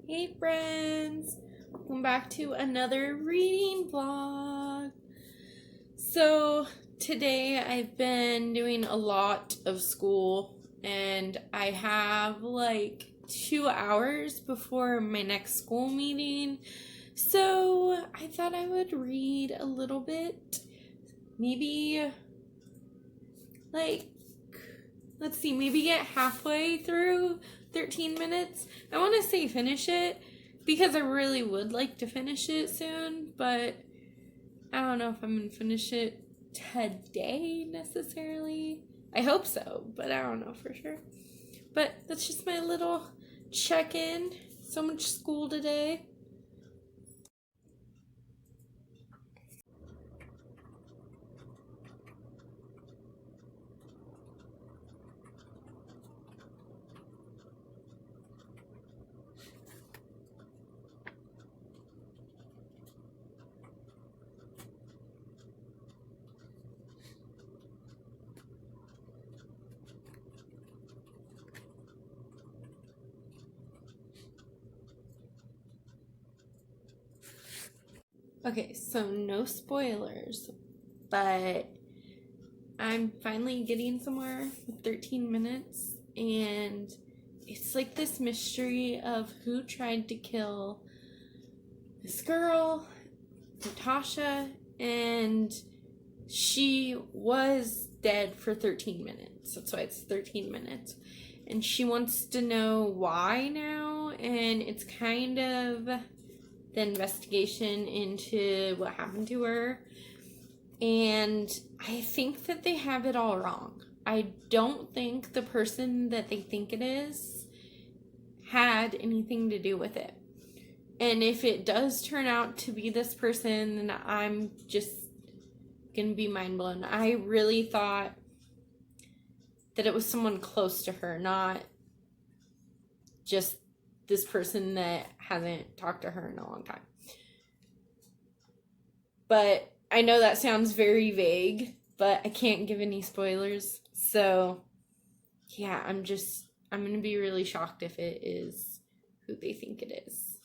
Hey friends, welcome back to another reading vlog. So today I've been doing a lot of school and I have like 2 hours before my next school meeting. So I thought I would read a little bit, maybe like, let's see, maybe get halfway through 13 minutes. I want to say finish it because I really would like to finish it soon, but I don't know if I'm going to finish it today necessarily. I hope so, but I don't know for sure. But that's just my little check-in. So much school today. Okay, so no spoilers, but I'm finally getting somewhere with 13 minutes, and it's like this mystery of who tried to kill this girl, Natasha, and she was dead for 13 minutes. That's why it's 13 minutes. And she wants to know why now, and it's kind of the investigation into what happened to her. And I think that they have it all wrong. I don't think the person that they think it is had anything to do with it. And if it does turn out to be this person, then I'm just gonna be mind blown. I really thought that it was someone close to her, not just this person that hasn't talked to her in a long time. But I know that sounds very vague, but I can't give any spoilers. So yeah, I'm gonna be really shocked if it is who they think it is.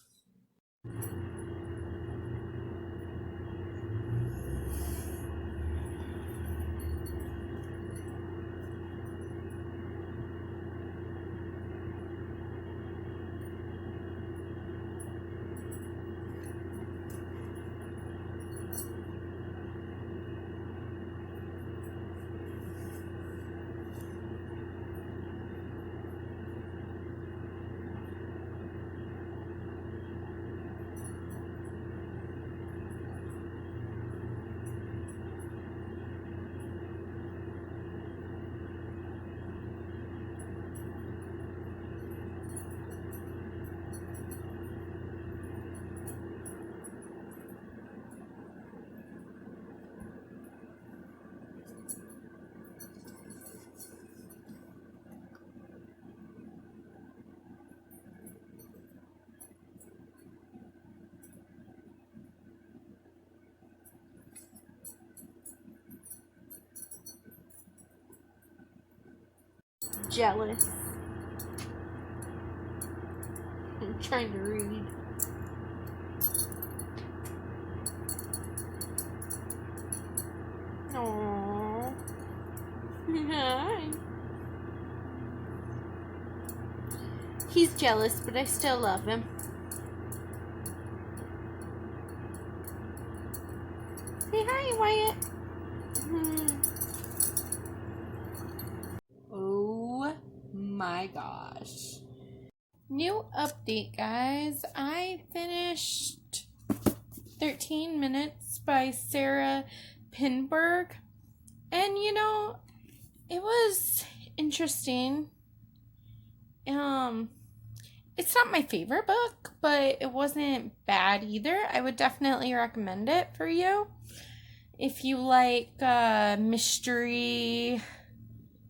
Jealous. I'm trying to read. Aww. Hi. He's jealous, but I still love him. Say hi, Wyatt. Oh my gosh. New update, guys. I finished 13 Minutes by Sarah Pinberg. And you know, it was interesting. It's not my favorite book, but it wasn't bad either. I would definitely recommend it for you if you like mystery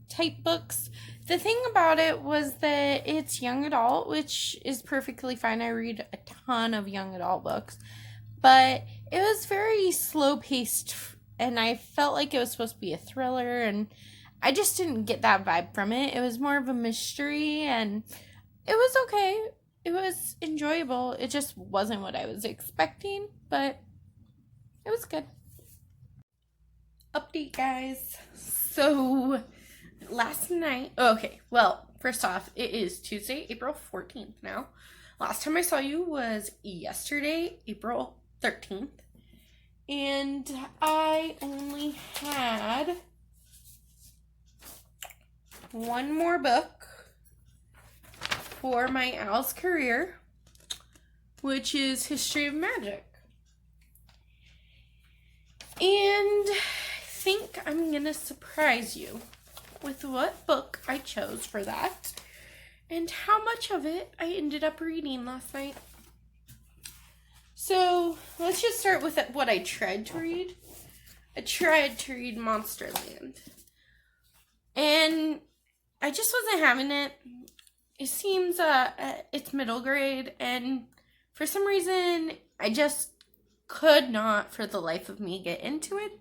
type books. The thing about it was that it's young adult, which is perfectly fine. I read a ton of young adult books, but it was very slow paced, and I felt like it was supposed to be a thriller, and I just didn't get that vibe from it. It was more of a mystery, and it was okay. It was enjoyable. enjoyable. It just wasn't what I was expecting, but it was good. Update, guys. So last night, okay, well, first off, it is Tuesday, April 14th now. Last time I saw you was yesterday, April 13th. And I only had one more book for my Al's career, which is History of Magic. And I think I'm gonna surprise you with what book I chose for that and how much of it I ended up reading last night. So let's just start with what I tried to read. I tried to read Monsterland, and I just wasn't having it. It seems it's middle grade, and for some reason I just could not for the life of me get into it.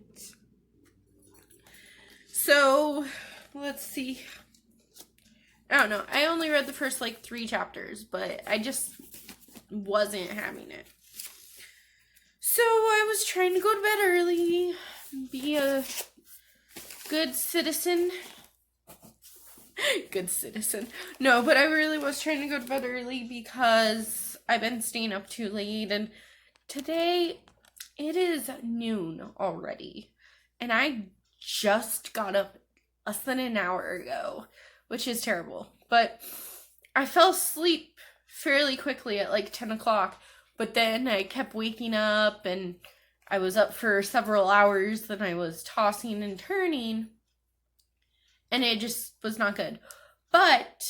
So let's see. I don't know. I only read the first 3 chapters, but I just wasn't having it. So I was trying to go to bed early, be a good citizen. Good citizen. No, but I really was trying to go to bed early because I've been staying up too late, and today it is noon already, and I just got up less than an hour ago, which is terrible. But I fell asleep fairly quickly at 10 o'clock, but then I kept waking up, and I was up for several hours, then I was tossing and turning, and it just was not good. But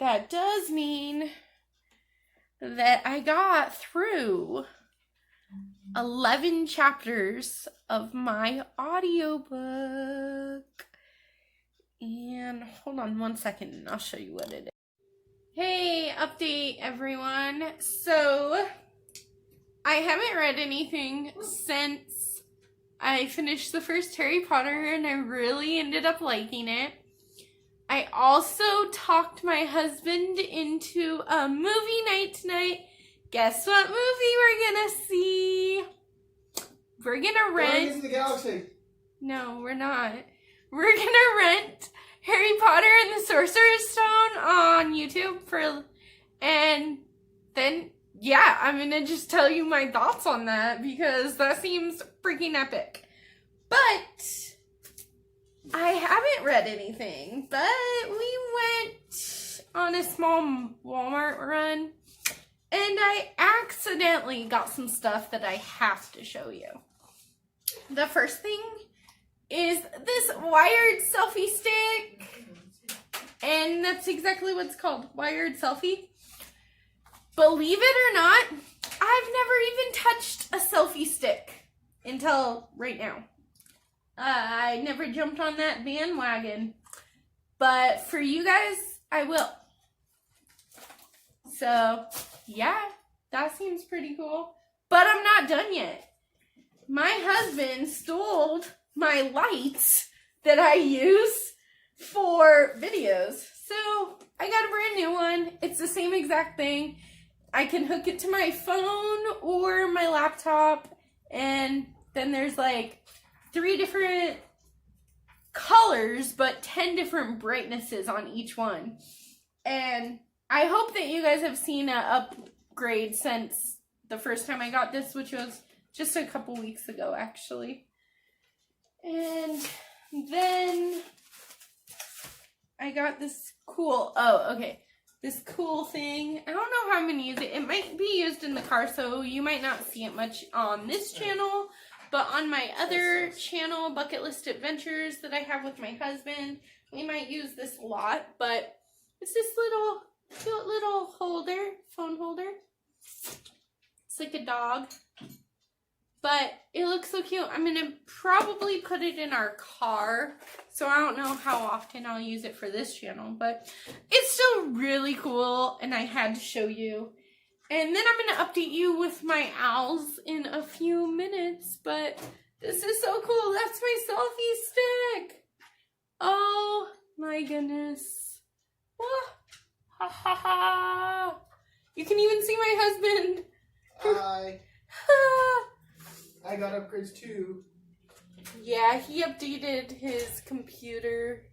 that does mean that I got through 11 chapters of my audiobook. And hold on one second and I'll show you what it is. Hey, update everyone. So I haven't read anything since I finished the first Harry Potter, and I really ended up liking it. I also talked my husband into a movie night tonight. Guess what movie we're gonna see? We're gonna rent... Guardians of the Galaxy. No, we're not. We're gonna rent Harry Potter and the Sorcerer's Stone on YouTube and then, yeah, I'm gonna just tell you my thoughts on that because that seems freaking epic. But I haven't read anything, but we went on a small Walmart run, and I accidentally got some stuff that I have to show you. The first thing is this wired selfie stick, and that's exactly what it's called, wired selfie. Believe it or not, I've never even touched a selfie stick until right now. I never jumped on that bandwagon, but for you guys, I will. So, yeah, that seems pretty cool. But I'm not done yet. My husband stole my lights that I use for videos. So, I got a brand new one. It's the same exact thing. I can hook it to my phone or my laptop, and then there's 3 different colors, but 10 different brightnesses on each one. And I hope that you guys have seen an upgrade since the first time I got this, which was just a couple weeks ago, actually. And then I got this cool, this cool thing. I don't know how I'm going to use it. It might be used in the car, so you might not see it much on this channel. But on my other channel, Bucket List Adventures, that I have with my husband, we might use this a lot. But it's this little, cute little holder, phone holder. It's like a dog. But it looks so cute. I'm going to probably put it in our car. So I don't know how often I'll use it for this channel. But it's still really cool, and I had to show you. And then I'm going to update you with my owls in a few minutes. But this is so cool. That's my selfie stick. Oh my goodness. Oh, ha ha ha. You can even see my husband. Hi. I got upgrades too. Yeah, he updated his computer.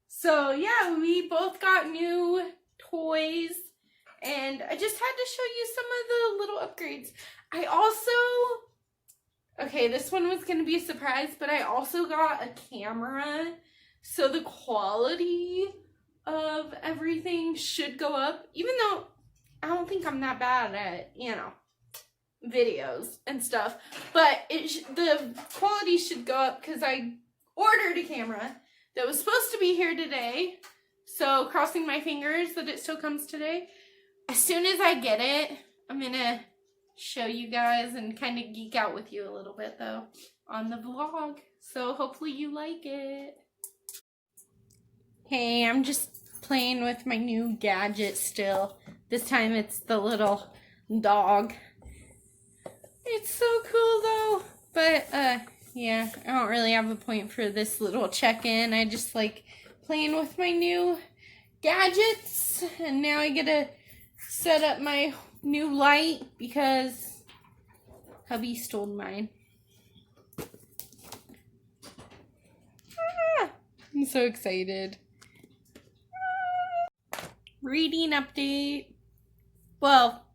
So yeah, we both got new toys, and I just had to show you some of the little upgrades. I also, okay, this one was going to be a surprise, but I also got a camera, so the quality of everything should go up, even though I don't think I'm that bad at, videos and stuff, but the quality should go up because I ordered a camera that was supposed to be here today, so crossing my fingers that it still comes today. As soon as I get it, I'm gonna show you guys and kind of geek out with you a little bit though on the vlog, so hopefully you like it. Hey, I'm just playing with my new gadget still. This time it's the little dog. It's so cool though, but yeah, I don't really have a point for this little check-in. I just like playing with my new gadgets, and now I get to set up my new light because hubby stole mine. I'm so excited. Reading update. Well,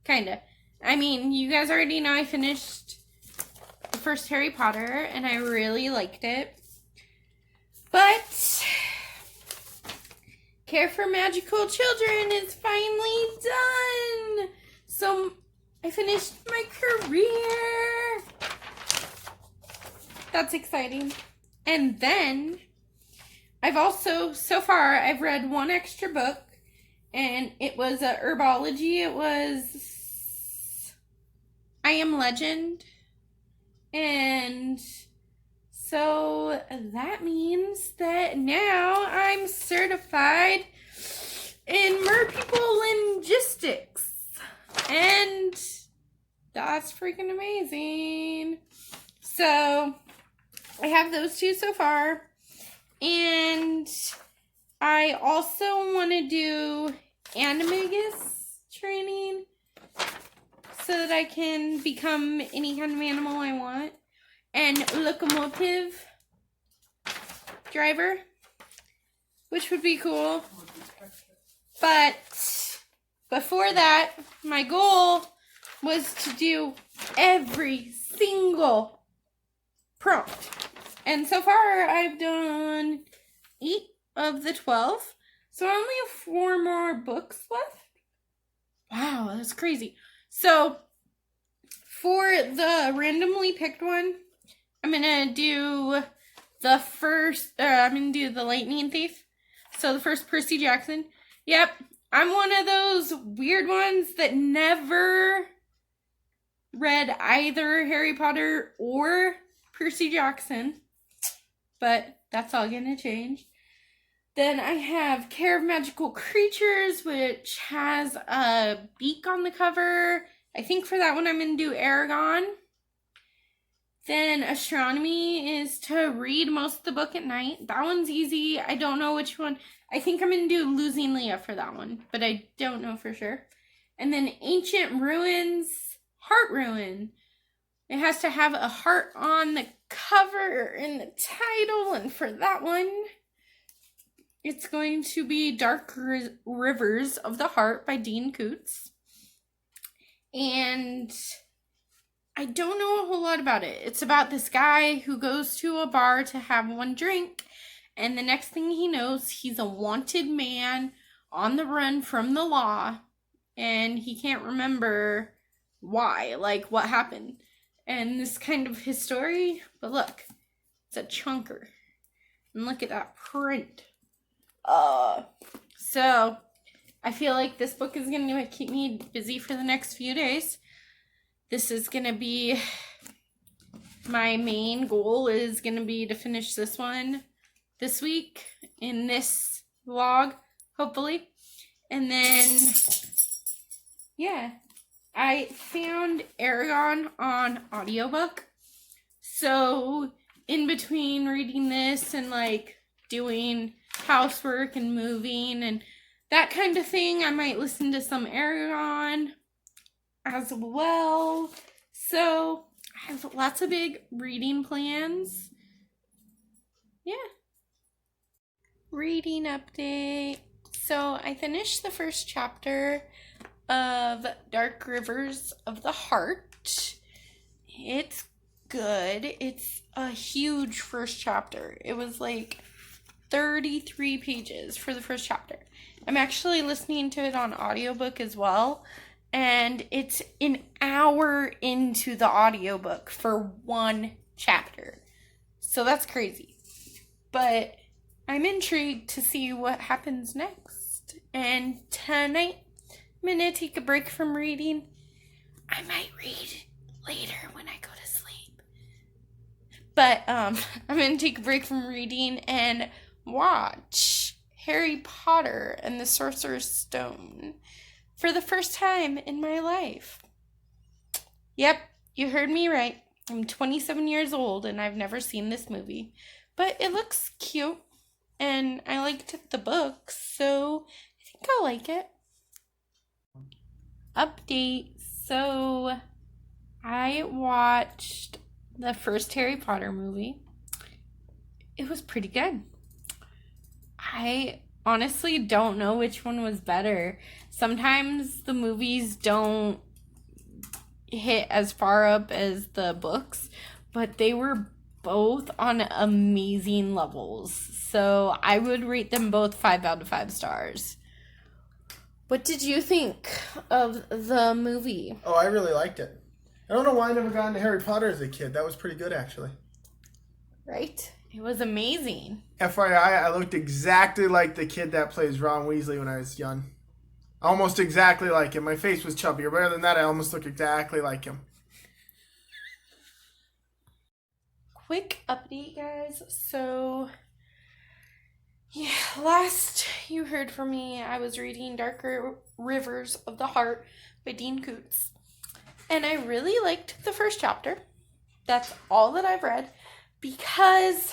kinda. I mean, you guys already know I finished the first Harry Potter, and I really liked it. But Care for Magical Children is finally done. So I finished my career. That's exciting. And then I've also, so far, I've read one extra book, and it was a herbology. It was I Am Legend. And so that means that now I'm certified in merpeople linguistics. And that's freaking amazing. So I have those two so far. And I also want to do animagus training so that I can become any kind of animal I want. And locomotive driver, which would be cool. But before that, my goal was to do every single prompt. And so far, I've done 8 of the 12. So I only have 4 more books left. Wow, that's crazy. So for the randomly picked one, I'm going to do the first, I'm going to do the Lightning Thief. So the first Percy Jackson. Yep, I'm one of those weird ones that never read either Harry Potter or Percy Jackson. But that's all going to change. Then I have Care of Magical Creatures, which has a beak on the cover. I think for that one I'm going to do Aragon. Then Astronomy is to read most of the book at night. That one's easy. I don't know which one. I think I'm going to do Losing Leah for that one, but I don't know for sure. And then Ancient Ruins, Heart Ruin. It has to have a heart on the cover in the title, and for that one, it's going to be Dark Rivers of the Heart by Dean Koontz. And I don't know a whole lot about it. It's about this guy who goes to a bar to have one drink, and the next thing he knows, he's a wanted man on the run from the law, and he can't remember why, like what happened. And this kind of his story, but look, it's a chunker. And look at that print. So I feel like this book is going to keep me busy for the next few days. This is going to be, my main goal is going to be to finish this one this week in this vlog, hopefully. And then, yeah, I found Aragon on audiobook. So in between reading this and like doing housework and moving and that kind of thing. I might listen to some Aragon as well. So I have lots of big reading plans. Yeah. Reading update. So I finished the first chapter of Dark Rivers of the Heart. It's good. It's a huge first chapter. It was like 33 pages for the first chapter. I'm actually listening to it on audiobook as well, and it's an hour into the audiobook for one chapter. So that's crazy. But I'm intrigued to see what happens next. And tonight, I'm going to take a break from reading. I might read later when I go to sleep. But I'm going to take a break from reading and watch Harry Potter and the Sorcerer's Stone for the first time in my life. Yep, you heard me right. I'm 27 years old and I've never seen this movie. But it looks cute and I liked the book, so I think I'll like it. Update. So I watched the first Harry Potter movie. It was pretty good. I honestly don't know which one was better. Sometimes the movies don't hit as far up as the books, but they were both on amazing levels. So I would rate them both 5 out of 5 stars. What did you think of the movie? Oh, I really liked it. I don't know why I never got into Harry Potter as a kid. That was pretty good, actually. Right? It was amazing. FYI, I looked exactly like the kid that plays Ron Weasley when I was young. Almost exactly like him. My face was chubbier. But other than that, I almost look exactly like him. Quick update, guys. So, yeah, last you heard from me, I was reading Dark Rivers of the Heart by Dean Koontz. And I really liked the first chapter. That's all that I've read. Because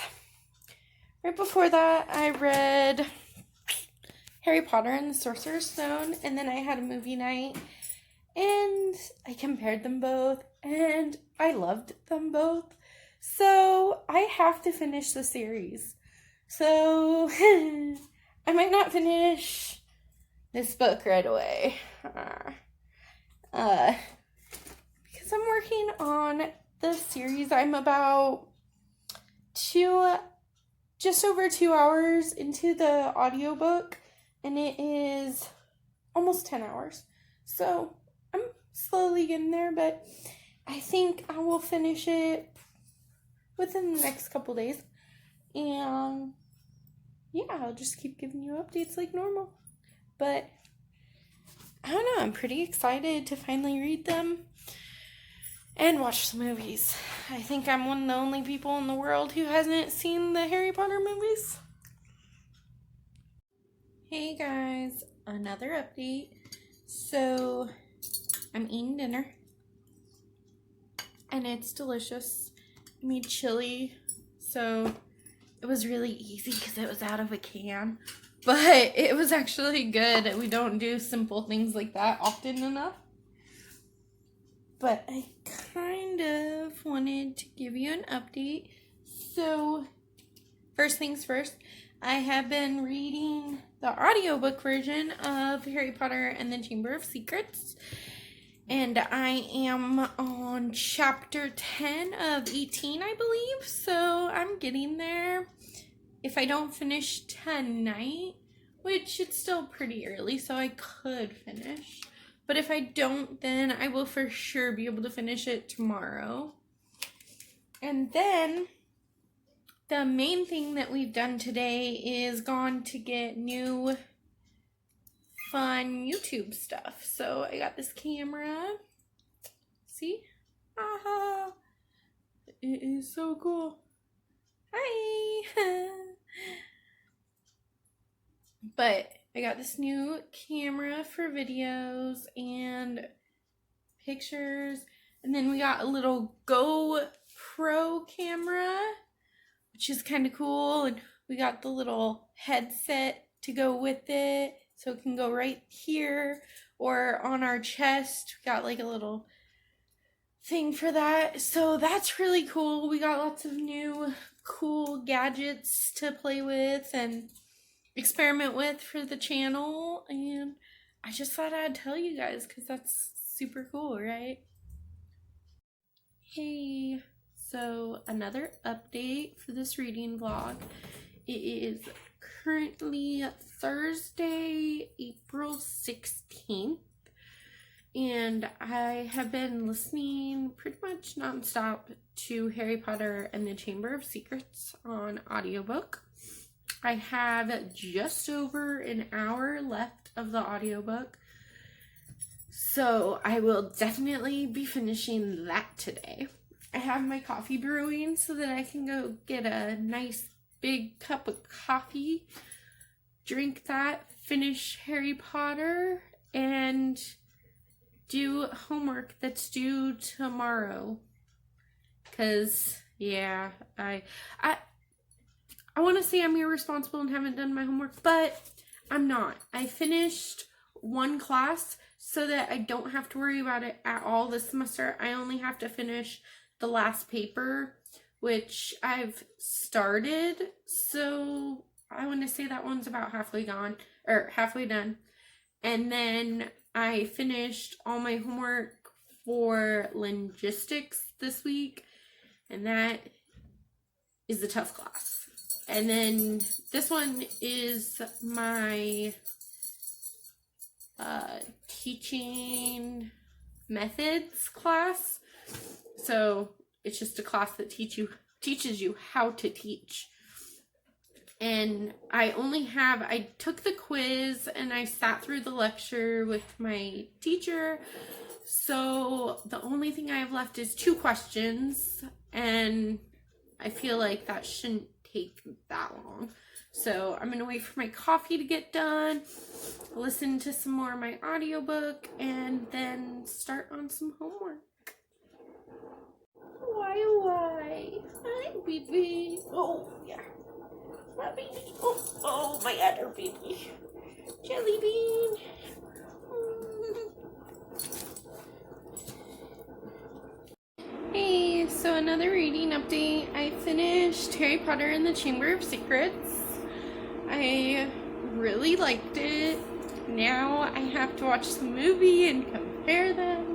right before that, I read Harry Potter and the Sorcerer's Stone. And then I had a movie night. And I compared them both. And I loved them both. So I have to finish the series. So I might not finish this book right away. Because I'm working on the series. I'm about just over 2 hours into the audiobook, and it is almost 10 hours. So I'm slowly getting there, but I think I will finish it within the next couple days. And yeah, I'll just keep giving you updates like normal. But I don't know, I'm pretty excited to finally read them and watch the movies. I think I'm one of the only people in the world who hasn't seen the Harry Potter movies. Hey guys, another update. So, I'm eating dinner. And it's delicious. I made chili, so it was really easy because it was out of a can. But it was actually good. We don't do simple things like that often enough. But I kind of wanted to give you an update. So, first things first, I have been reading the audiobook version of Harry Potter and the Chamber of Secrets. And I am on chapter 10 of 18, I believe. So, I'm getting there. If I don't finish tonight, which it's still pretty early, so I could finish. But if I don't, then I will for sure be able to finish it tomorrow. And then the main thing that we've done today is gone to get new fun YouTube stuff. So I got this camera. See? Aha! It is so cool. Hi! But I got this new camera for videos and pictures. And then we got a little GoPro camera, which is kind of cool. And we got the little headset to go with it. So it can go right here or on our chest. We got like a little thing for that. So that's really cool. We got lots of new cool gadgets to play with and experiment with for the channel. And I just thought I'd tell you guys because that's super cool, right? Hey, so another update for this reading vlog. It is currently Thursday, April 16th, and I have been listening pretty much nonstop to Harry Potter and the Chamber of Secrets on audiobook. I have just over an hour left of the audiobook, so I will definitely be finishing that today. I have my coffee brewing so that I can go get a nice big cup of coffee, drink that, finish Harry Potter, and do homework that's due tomorrow. Cause yeah, I want to say I'm irresponsible and haven't done my homework, but I'm not. I finished one class so that I don't have to worry about it at all this semester. I only have to finish the last paper, which I've started. So I want to say that one's about halfway done. And then I finished all my homework for linguistics this week, and that is a tough class. And then this one is my teaching methods class. So it's just a class that teaches you how to teach. And I took the quiz and I sat through the lecture with my teacher. So the only thing I have left is 2 questions, and I feel like that shouldn't take that long. So I'm going to wait for my coffee to get done, listen to some more of my audiobook, and then start on some homework. Why? Hi, baby. Oh, yeah. My baby. Oh, my other baby. Jelly bean. Hey, so another reading update. I finished Harry Potter and the Chamber of Secrets. I really liked it. Now I have to watch the movie and compare them.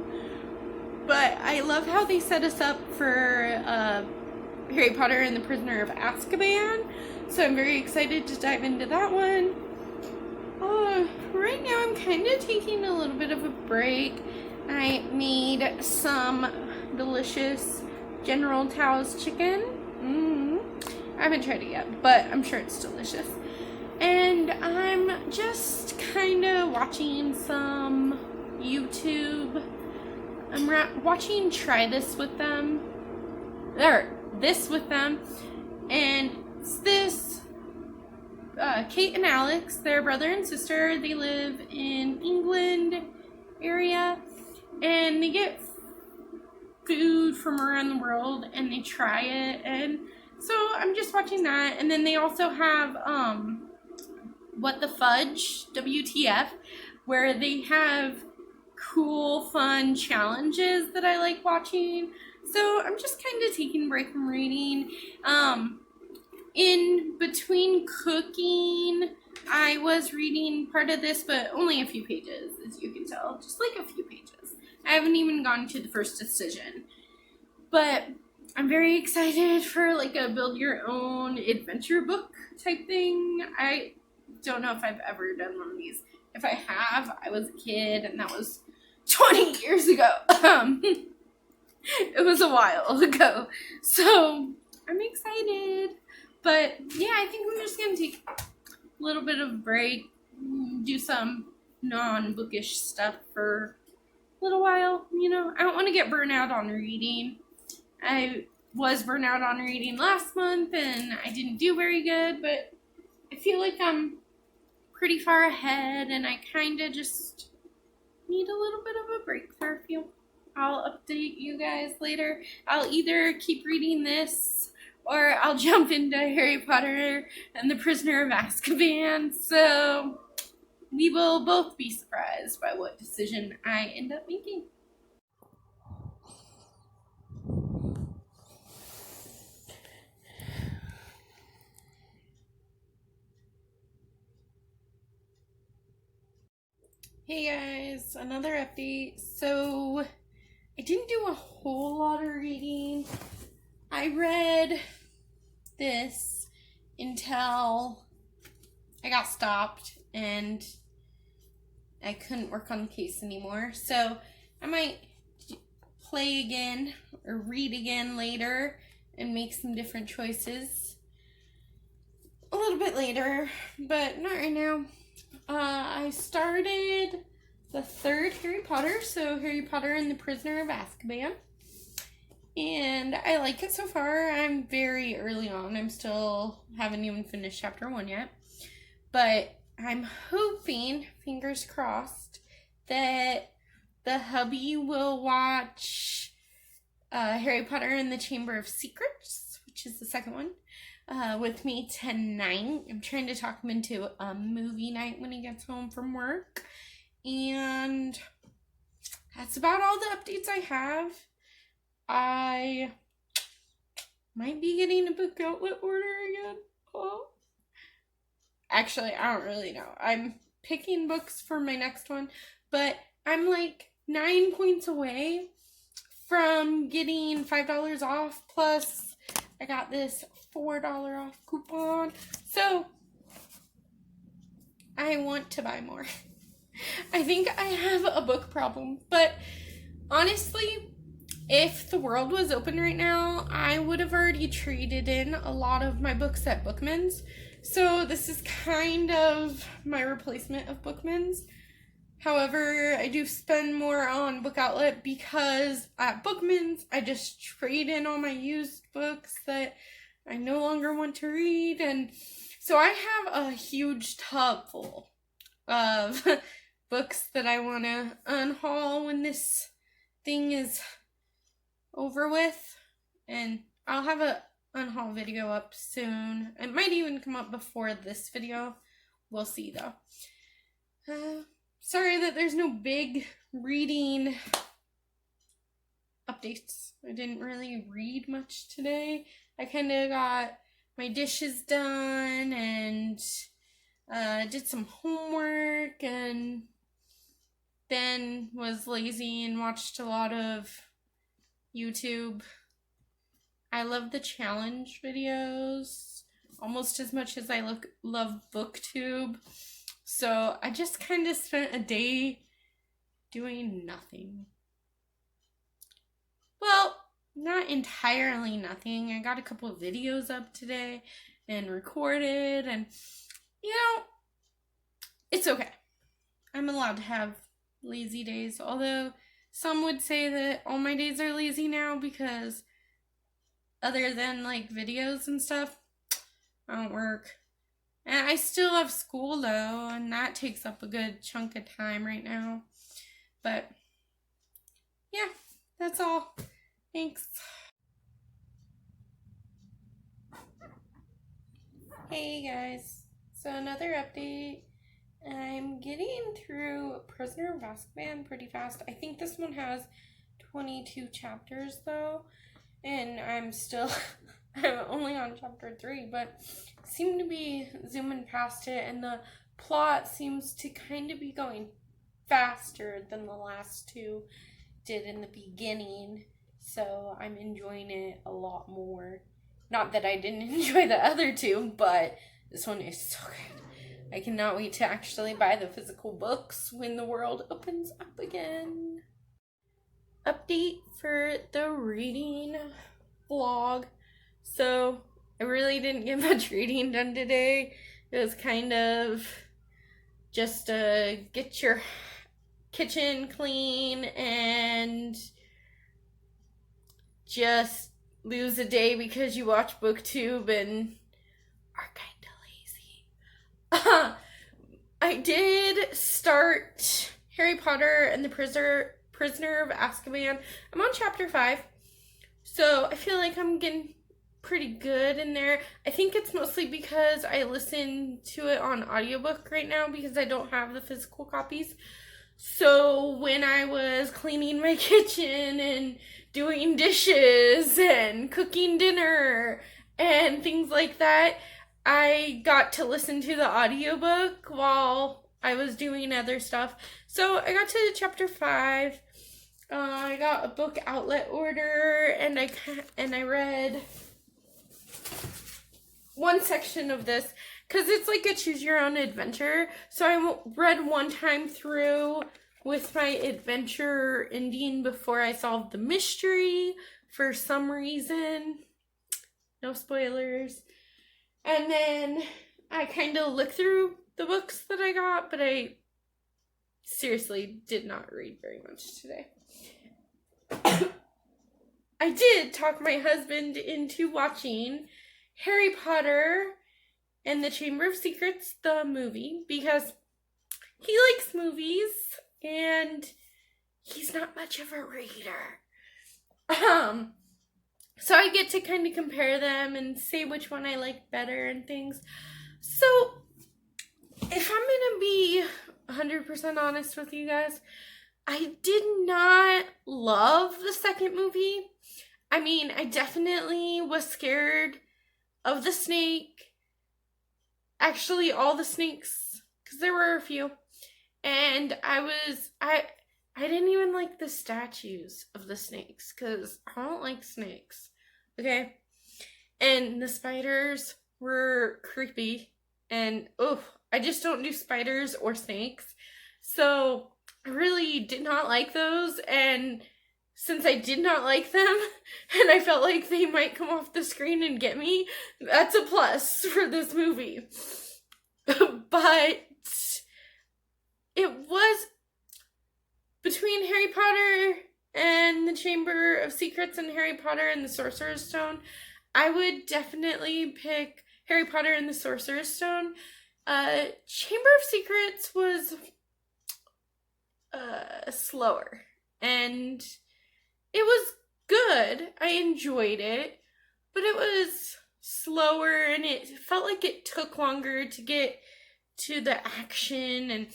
But I love how they set us up for Harry Potter and the Prisoner of Azkaban. So I'm very excited to dive into that one. Right now I'm kind of taking a little bit of a break. I made some delicious General Tao's chicken. I haven't tried it yet, but I'm sure it's delicious. And I'm just kind of watching some YouTube. I'm watching Try This With Them. This With Them. And it's this Kate and Alex, they're brother and sister. They live in England area, and they get food from around the world and they try it. And so I'm just watching that. And then they also have What the Fudge, WTF, where they have cool, fun challenges that I like watching. So I'm just kind of taking a break from reading. In between cooking, I was reading part of this, but only a few pages, as you can tell. Just like a few pages. I haven't even gone to the first decision. But I'm very excited for like a build your own adventure book type thing. I don't know if I've ever done one of these. If I have, I was a kid and that was 20 years ago. It was a while ago. So I'm excited. But yeah, I think we're just going to take a little bit of a break, do some non-bookish stuff for a little while. You know, I don't want to get burnt out on reading. I was burnt out on reading last month and I didn't do very good, but I feel like I'm pretty far ahead and I kind of just need a little bit of a break for a few. I'll update you guys later. I'll either keep reading this or I'll jump into Harry Potter and the Prisoner of Azkaban. So we will both be surprised by what decision I end up making. Hey guys, another update. So I didn't do a whole lot of reading. I read this until I got stopped and I couldn't work on the case anymore. So I might play again or read again later and make some different choices a little bit later, but not right now. I started the third Harry Potter, so Harry Potter and the Prisoner of Azkaban, and I like it so far. I'm very early on. I still haven't even finished chapter 1 yet, but I'm hoping, fingers crossed, that the hubby will watch Harry Potter and the Chamber of Secrets, which is the second one, with me tonight. I'm trying to talk him into a movie night when he gets home from work. And that's about all the updates I have. I might be getting a book outlet order again. Oh. Actually, I don't really know. I'm picking books for my next one, but I'm like 9 points away from getting $5 off, plus I got this $4 off coupon. So I want to buy more. I think I have a book problem, but honestly, if the world was open right now, I would have already traded in a lot of my books at Bookman's. So this is kind of my replacement of Bookman's. However, I do spend more on Book Outlet because at Bookman's, I just trade in all my used books that I no longer want to read. And so I have a huge tub full of books that I want to unhaul when this thing is over with. And I'll have a unhaul video up soon. It might even come up before this video. We'll see though. Sorry that there's no big reading updates. I didn't really read much today. I kind of got my dishes done and did some homework, and then was lazy and watched a lot of YouTube. I love the challenge videos almost as much as I love BookTube. So I just kind of spent a day doing nothing. Well, not entirely nothing. I got a couple of videos up today and recorded, and you know, it's okay. I'm allowed to have lazy days, although some would say that all my days are lazy now because other than like videos and stuff, I don't work. And I still have school though, and that takes up a good chunk of time right now. But yeah, that's all. Thanks. Hey guys, so another update. I'm getting through Prisoner of Azkaban pretty fast. I think this one has 22 chapters though, and I'm only on chapter 3, but seem to be zooming past it, and the plot seems to kind of be going faster than the last two did in the beginning, so I'm enjoying it a lot more. Not that I didn't enjoy the other two, but this one is so good. I cannot wait to actually buy the physical books when the world opens up again. Update for the reading vlog. So I really didn't get much reading done today. It was kind of just get your kitchen clean and just lose a day because you watch BookTube and are kind of lazy. I did start Harry Potter and the Prisoner of Azkaban. I'm on chapter 5, so I feel like I'm getting pretty good in there. I think it's mostly because I listen to it on audiobook right now because I don't have the physical copies. So when I was cleaning my kitchen and doing dishes and cooking dinner and things like that, I got to listen to the audiobook while I was doing other stuff. So I got to chapter 5. I got a book outlet order, and I read one section of this because it's like a choose your own adventure. So I read one time through with my adventure ending before I solved the mystery for some reason. No spoilers. And then I kind of looked through the books that I got, but I seriously did not read very much today. I did talk my husband into watching Harry Potter and the Chamber of Secrets, the movie, because he likes movies and he's not much of a reader. So I get to kind of compare them and say which one I like better and things. So if I'm going to be 100% honest with you guys, I did not love the second movie. I mean, I definitely was scared of the snake. Actually, all the snakes, because there were a few. And I didn't even like the statues of the snakes, because I don't like snakes. Okay? And the spiders were creepy. And, I just don't do spiders or snakes. So I really did not like those, and since I did not like them, and I felt like they might come off the screen and get me, that's a plus for this movie. But it was between Harry Potter and the Chamber of Secrets and Harry Potter and the Sorcerer's Stone. I would definitely pick Harry Potter and the Sorcerer's Stone. Chamber of Secrets was slower, and it was good. I enjoyed it, but it was slower, and it felt like it took longer to get to the action, and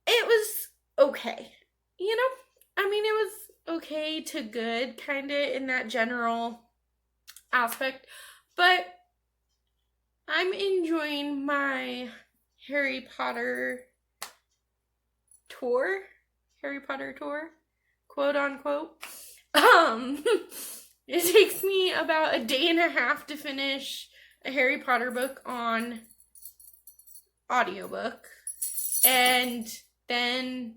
it was okay. You know, I mean, it was okay to good, kind of in that general aspect, but I'm enjoying my Harry Potter tour, quote unquote. It takes me about a day and a half to finish a Harry Potter book on audiobook, and then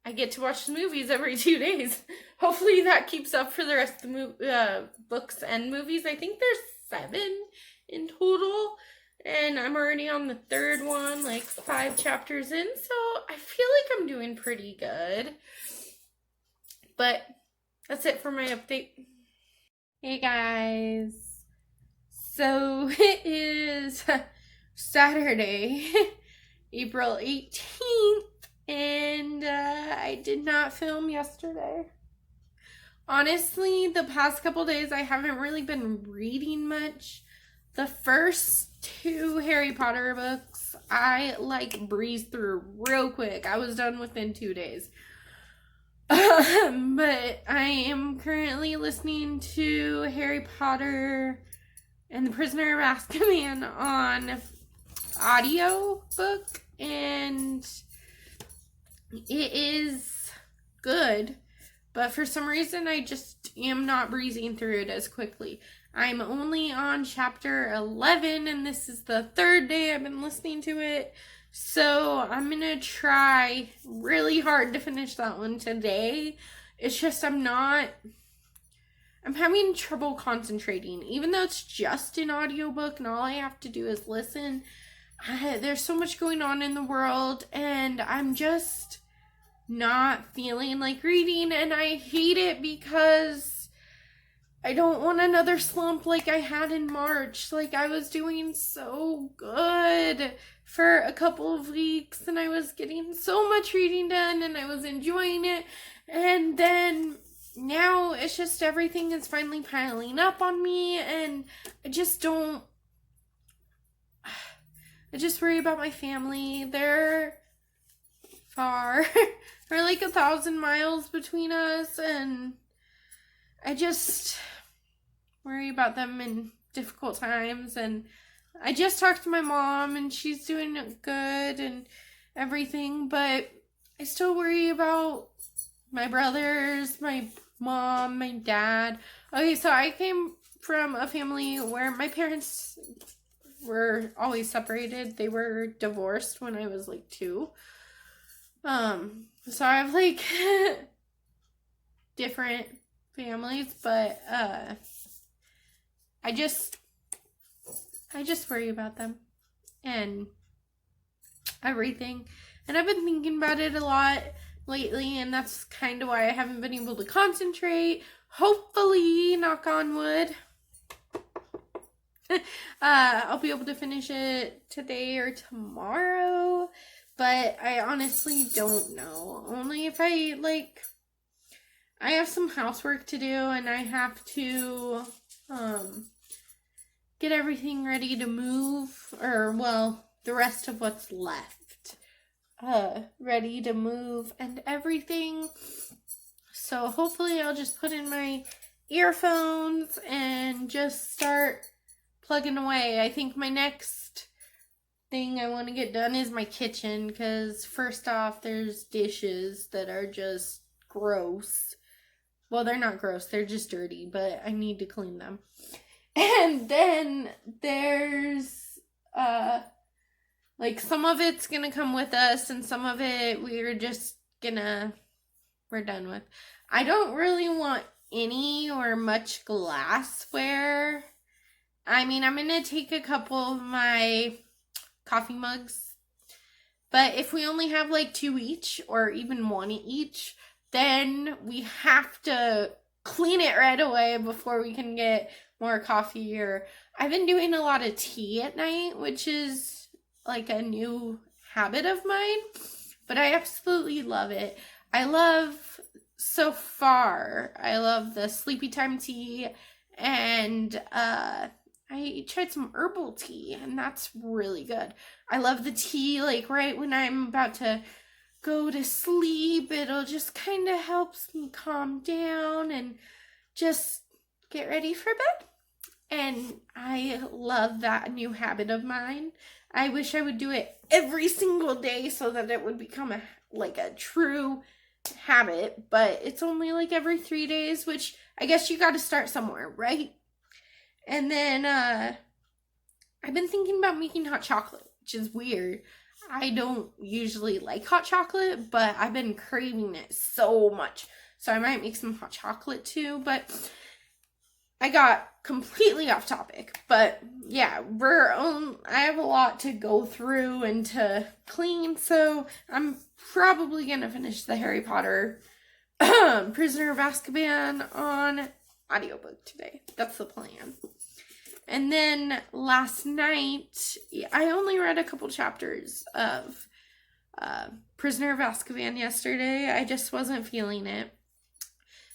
I get to watch the movies every 2 days. Hopefully that keeps up for the rest of the books and movies. I think there's 7 in total, and I'm already on the 3rd one, like 5 chapters in, so I feel like I'm doing pretty good. But that's it for my update. Hey guys, so it is Saturday, April 18th, and I did not film yesterday. Honestly, the past couple days I haven't really been reading much. The first 2 Harry Potter books, I breezed through real quick. I was done within 2 days. But I am currently listening to Harry Potter and the Prisoner of Azkaban on audio book, and it is good, but for some reason I just am not breezing through it as quickly. I'm only on chapter 11, and this is the 3rd day I've been listening to it. So I'm going to try really hard to finish that one today. It's just I'm having trouble concentrating. Even though it's just an audiobook and all I have to do is listen, there's so much going on in the world, and I'm just not feeling like reading, and I hate it because I don't want another slump like I had in March. Like, I was doing so good for a couple of weeks, and I was getting so much reading done, and I was enjoying it. And then now it's just everything is finally piling up on me, and I just don't. I just worry about my family. They're far. They're like 1,000 miles between us, and I just worry about them in difficult times. And I just talked to my mom, and she's doing good and everything, but I still worry about my brothers, my mom, my dad. Okay, so I came from a family where my parents were always separated. They were divorced when I was like 2. So I have like different families, but I just worry about them and everything. And I've been thinking about it a lot lately, and that's kind of why I haven't been able to concentrate. Hopefully, knock on wood, I'll be able to finish it today or tomorrow, but I honestly don't know. Only if I have some housework to do, and I have to get everything ready to move, or well, the rest of what's left ready to move and everything. So hopefully I'll just put in my earphones and just start plugging away. I think my next thing I want to get done is my kitchen, because first off, there's dishes that are just gross. Well, they're not gross, they're just dirty, but I need to clean them. And then there's like some of it's gonna come with us, and some of it we're done with. I don't really want any or much glassware. I mean, I'm gonna take a couple of my coffee mugs, but if we only have like 2 each or even 1 each, then we have to clean it right away before we can get more coffee. Or I've been doing a lot of tea at night, which is like a new habit of mine, but I absolutely love it. I love the sleepy time tea, and I tried some herbal tea, and that's really good. I love the tea like right when I'm about to go to sleep. It'll just kind of helps me calm down and just get ready for bed. And I love that new habit of mine. I wish I would do it every single day so that it would become a true habit, but it's only like every 3 days, which I guess you got to start somewhere, right? And then I've been thinking about making hot chocolate, which is weird. I don't usually like hot chocolate, but I've been craving it so much. So I might make some hot chocolate too, but I got completely off topic. But yeah, I have a lot to go through and to clean, so I'm probably gonna finish the Harry Potter Prisoner of Azkaban on audiobook today. That's the plan. And then last night, I only read a couple chapters of Prisoner of Azkaban yesterday. I just wasn't feeling it.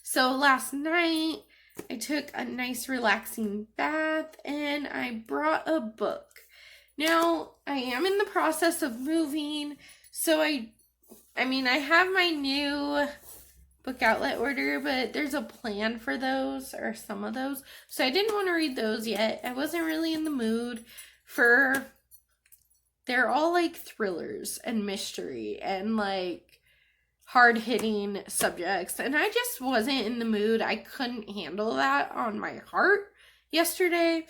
So last night, I took a nice relaxing bath, and I brought a book. Now, I am in the process of moving, so I have my new book outlet order, but there's a plan for those, or some of those. So I didn't want to read those yet. I wasn't really in the mood for, they're all like thrillers and mystery and like hard-hitting subjects, and I just wasn't in the mood. I couldn't handle that on my heart yesterday.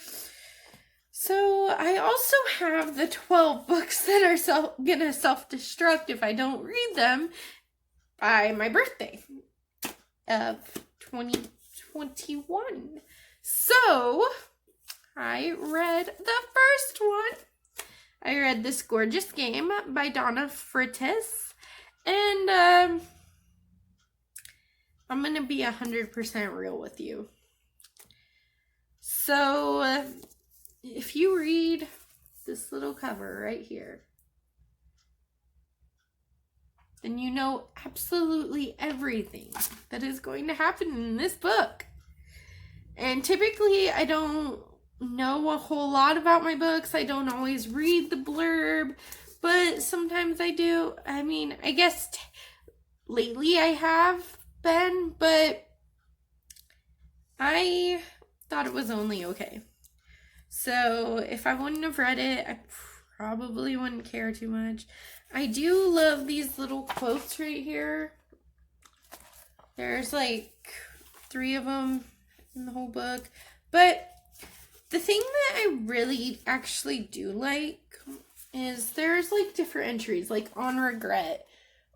So I also have the 12 books that are gonna self-destruct if I don't read them by my birthday of 2021. So I read the first one. I read This Gorgeous Game by Donna Freitas. And I'm going to be 100% real with you. So, if you read this little cover right here, then you know absolutely everything that is going to happen in this book. And typically, I don't know a whole lot about my books. I don't always read the blurb, but sometimes I do. I mean, I guess lately I have been, but I thought it was only okay. So if I wouldn't have read it, I probably wouldn't care too much. I do love these little quotes right here. There's like 3 of them in the whole book. But the thing that I really actually do like is there's like different entries, like on regret,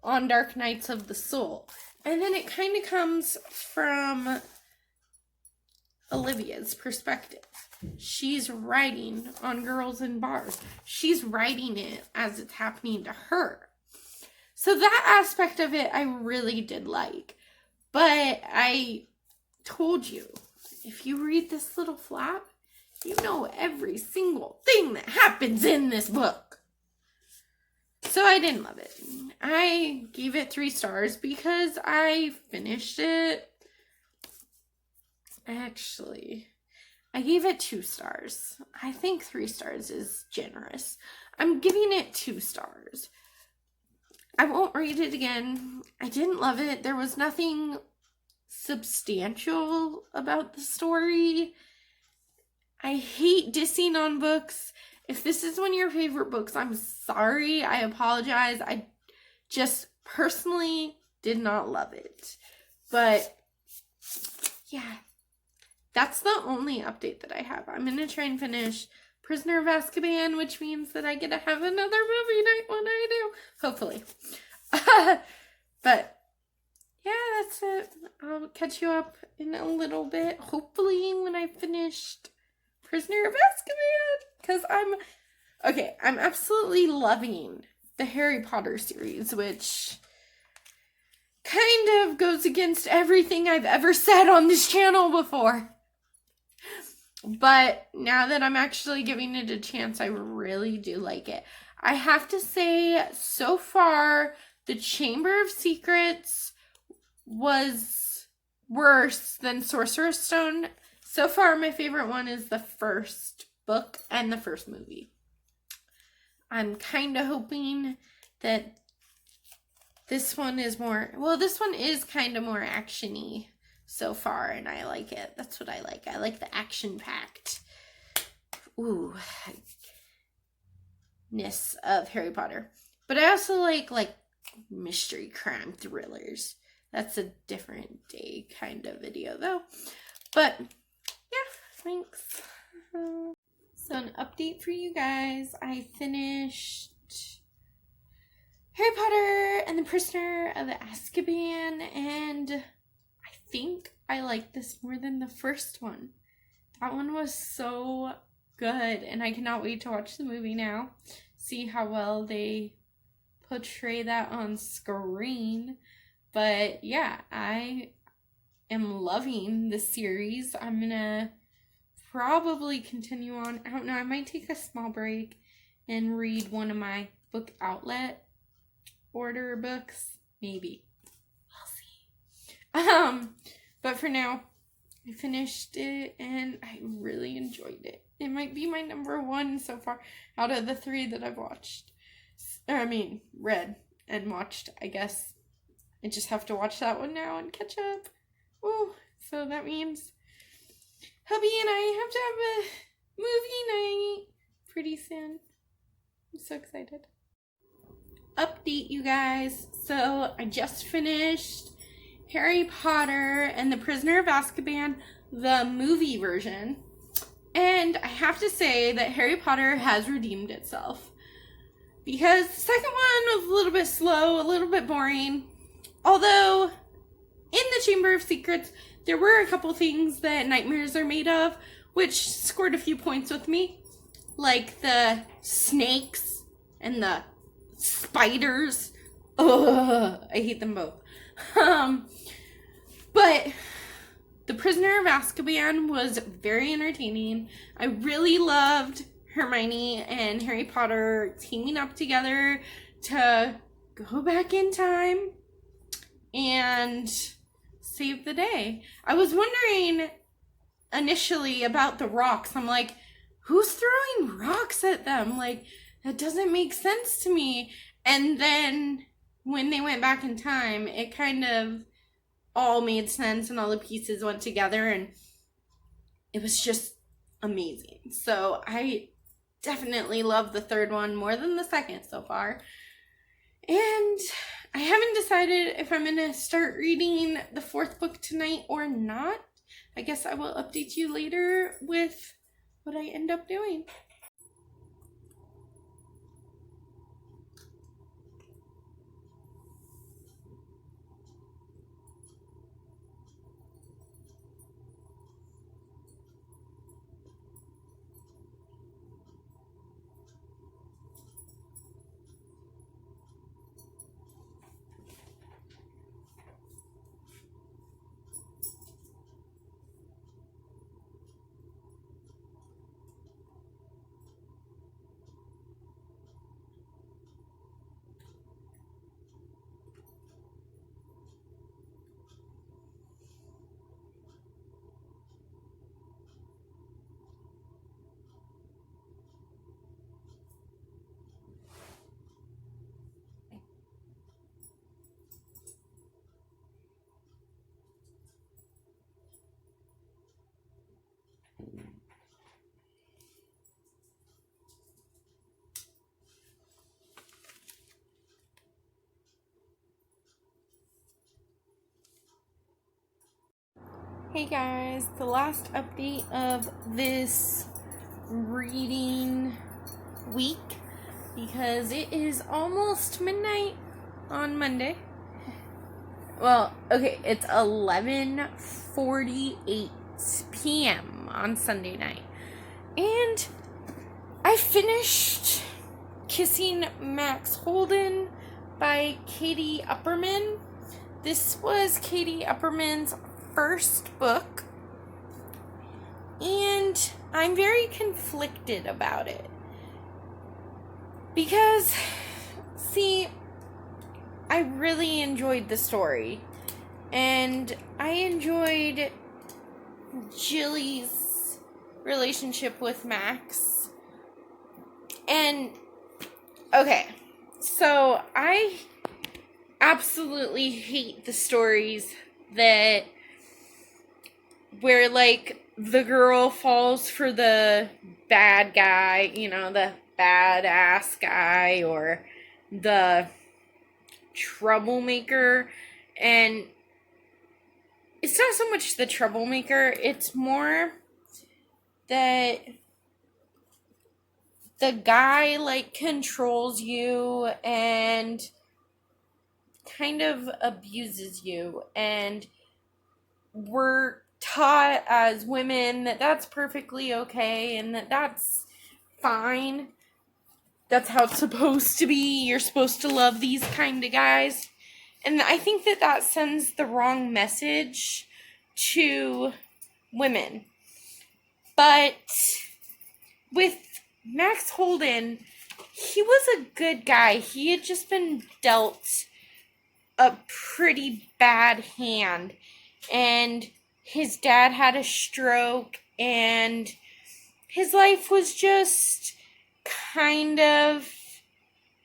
on dark nights of the soul. And then it kind of comes from Olivia's perspective. She's writing on girls in bars. She's writing it as it's happening to her. So that aspect of it I really did like. But I told you, if you read this little flap, you know every single thing that happens in this book. So I didn't love it. I gave it 3 stars because I finished it. Actually, I gave it 2 stars. I think 3 stars is generous. I'm giving it 2 stars. I won't read it again. I didn't love it. There was nothing substantial about the story. I hate dissing on books. If this is one of your favorite books, I'm sorry. I apologize. I just personally did not love it. But yeah, that's the only update that I have. I'm going to try and finish Prisoner of Azkaban, which means that I get to have another movie night when I do. Hopefully. But yeah, that's it. I'll catch you up in a little bit. Hopefully when I finished Prisoner of Azkaban. Because I'm absolutely loving the Harry Potter series, which kind of goes against everything I've ever said on this channel before. But now that I'm actually giving it a chance, I really do like it. I have to say, so far, the Chamber of Secrets was worse than Sorcerer's Stone. So far, my favorite one is the first book and the first movie. I'm kind of hoping that this one is more, well, this one is kind of more action-y so far, and I like it. That's what I like. I like the action-packed ness of Harry Potter. But I also like mystery crime thrillers. That's a different day kind of video though. But yeah, thanks. So an update for you guys. I finished Harry Potter and the Prisoner of Azkaban, and I think I like this more than the first one. That one was so good, and I cannot wait to watch the movie now. See how well they portray that on screen. But yeah, I am loving the series. I'm gonna probably continue on. I don't know, I might take a small break and read one of my book outlet order books. Maybe. I'll see. But for now, I finished it and I really enjoyed it. It might be my number 1 so far out of the 3 that I've watched. Read and watched, I guess. I just have to watch that one now and catch up. Ooh, so that means hubby and I have to have a movie night pretty soon. I'm so excited. Update, you guys. So I just finished Harry Potter and the Prisoner of Azkaban, the movie version. And I have to say that Harry Potter has redeemed itself. Because the second one was a little bit slow, a little bit boring. Although, in the Chamber of Secrets, there were a couple things that nightmares are made of, which scored a few points with me. Like the snakes and the spiders. Ugh, I hate them both. But The Prisoner of Azkaban was very entertaining. I really loved Hermione and Harry Potter teaming up together to go back in time and save the day. I was wondering initially about the rocks. I'm like, who's throwing rocks at them? Like, that doesn't make sense to me. And then when they went back in time, it kind of all made sense and all the pieces went together, and it was just amazing. So I definitely love the third one more than the second so far. And I haven't decided if I'm going to start reading the fourth book tonight or not. I guess I will update you later with what I end up doing. Hey guys, the last update of this reading week, because it is almost midnight on Monday. Well, okay, it's 11:48 p.m. on Sunday night. And I finished Kissing Max Holden by Katie Upperman. This was Katie Upperman's first book, and I'm very conflicted about it. Because, see, I really enjoyed the story, and I enjoyed Jilly's relationship with Max. And, okay, so I absolutely hate the stories that where, like, the girl falls for the bad guy, you know, the badass guy, or the troublemaker. And it's not so much the troublemaker, it's more that the guy, like, controls you and kind of abuses you. And we're taught as women that that's perfectly okay and that that's fine. That's how it's supposed to be. You're supposed to love these kind of guys. And I think that that sends the wrong message to women. But with Max Holden, he was a good guy. He had just been dealt a pretty bad hand. And his dad had a stroke, and his life was just kind of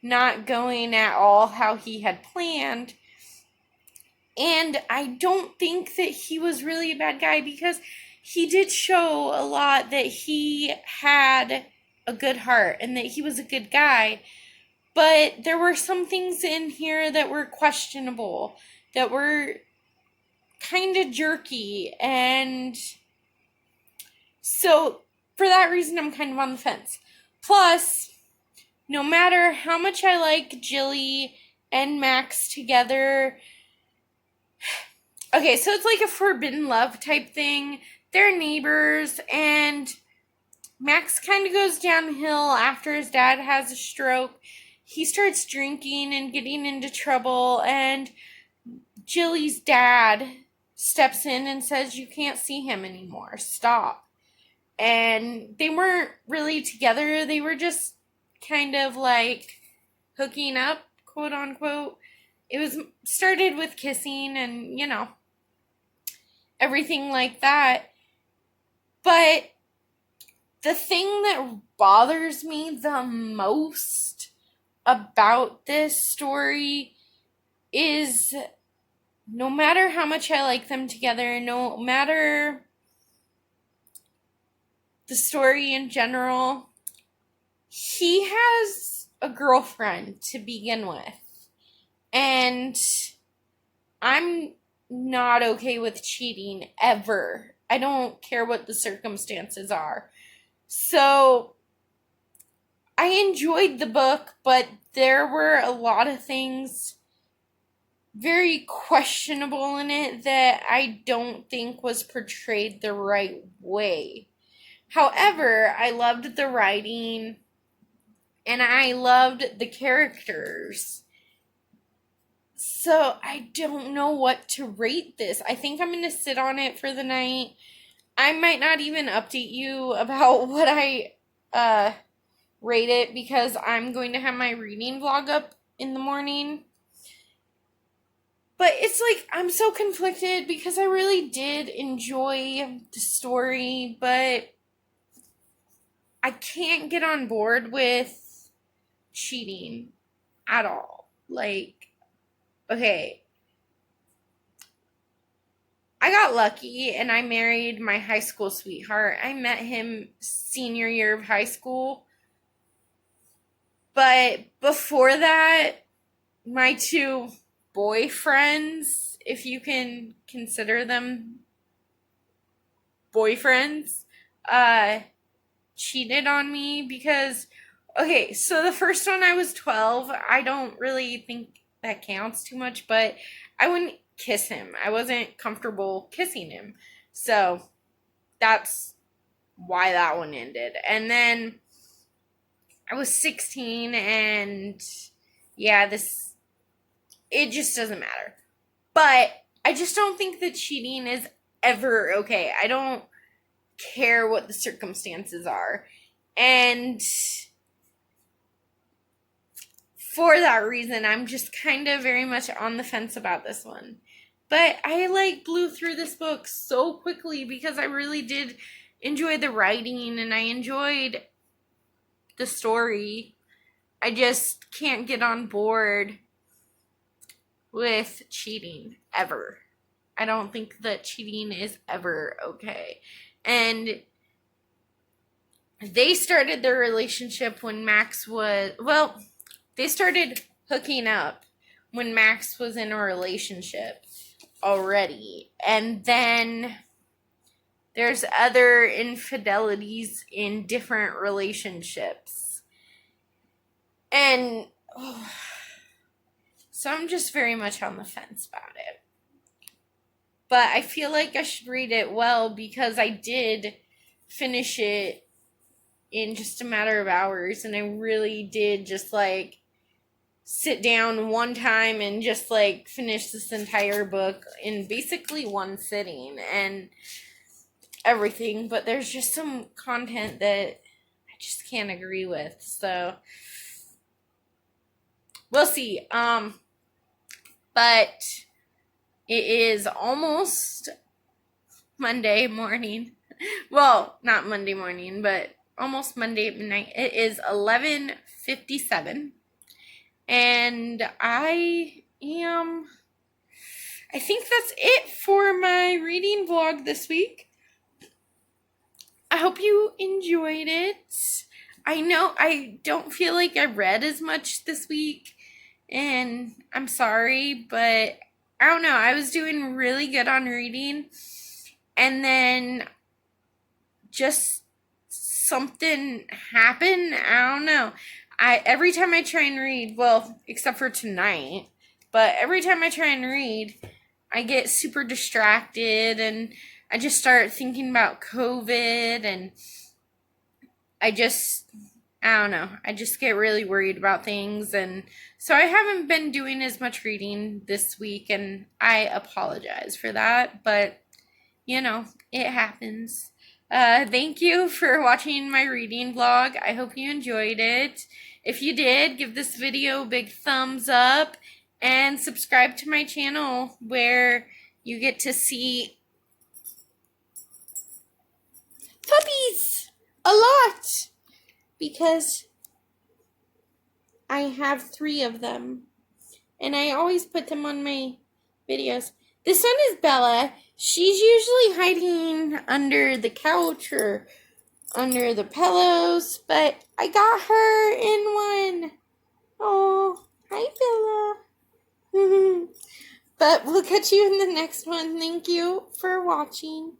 not going at all how he had planned. And I don't think that he was really a bad guy, because he did show a lot that he had a good heart and that he was a good guy. But there were some things in here that were questionable, that were kind of jerky, and so for that reason I'm kind of on the fence. Plus, no matter how much I like Jilly and Max together, okay, so it's like a forbidden love type thing. They're neighbors, and Max kind of goes downhill after his dad has a stroke. He starts drinking and getting into trouble, and Jilly's dad steps in and says, you can't see him anymore. Stop. And they weren't really together. They were just kind of like hooking up, quote unquote. It was started with kissing and, everything like that. But the thing that bothers me the most about this story is no matter how much I like them together, no matter the story in general, he has a girlfriend to begin with. And I'm not okay with cheating ever. I don't care what the circumstances are. So I enjoyed the book, but there were a lot of things very questionable in it that I don't think was portrayed the right way. However, I loved the writing and I loved the characters. So I don't know what to rate this. I think I'm going to sit on it for the night. I might not even update you about what I rate it because I'm going to have my reading vlog up in the morning. But it's like, I'm so conflicted because I really did enjoy the story, but I can't get on board with cheating at all. Like, okay, I got lucky and I married my high school sweetheart. I met him senior year of high school. But before that, my two boyfriends, if you can consider them boyfriends, cheated on me because, okay, so the first one I was 12. I don't really think that counts too much, but I wouldn't kiss him. I wasn't comfortable kissing him. So that's why that one ended. And then I was 16 and yeah, it just doesn't matter. But I just don't think that cheating is ever okay. I don't care what the circumstances are. And for that reason, I'm just kind of very much on the fence about this one. But I blew through this book so quickly because I really did enjoy the writing and I enjoyed the story. I just can't get on board with cheating ever. I don't think that cheating is ever okay. And they started their relationship when Max was, they started hooking up when Max was in a relationship already. And then there's other infidelities in different relationships. And so I'm just very much on the fence about it. But I feel like I should read it well because I did finish it in just a matter of hours. And I really did just sit down one time and just finish this entire book in basically one sitting and everything. But there's just some content that I just can't agree with. So we'll see. But it is almost Monday morning. Well, not Monday morning, but almost Monday night. It is 11:57. And I think that's it for my reading vlog this week. I hope you enjoyed it. I know I don't feel like I read as much this week, and I'm sorry, but I don't know. I was doing really good on reading, and then just something happened. I don't know. Every time I try and read, well, except for tonight, but every time I try and read, I get super distracted and I just start thinking about COVID and I don't know. I just get really worried about things. And so I haven't been doing as much reading this week and I apologize for that. But, it happens. Thank you for watching my reading vlog. I hope you enjoyed it. If you did, give this video a big thumbs up and subscribe to my channel where you get to see puppies a lot because I have 3 of them and I always put them on my videos. This one is Bella. She's usually hiding under the couch or under the pillows, but I got her in one. Oh, hi Bella. But we'll catch you in the next one. Thank you for watching.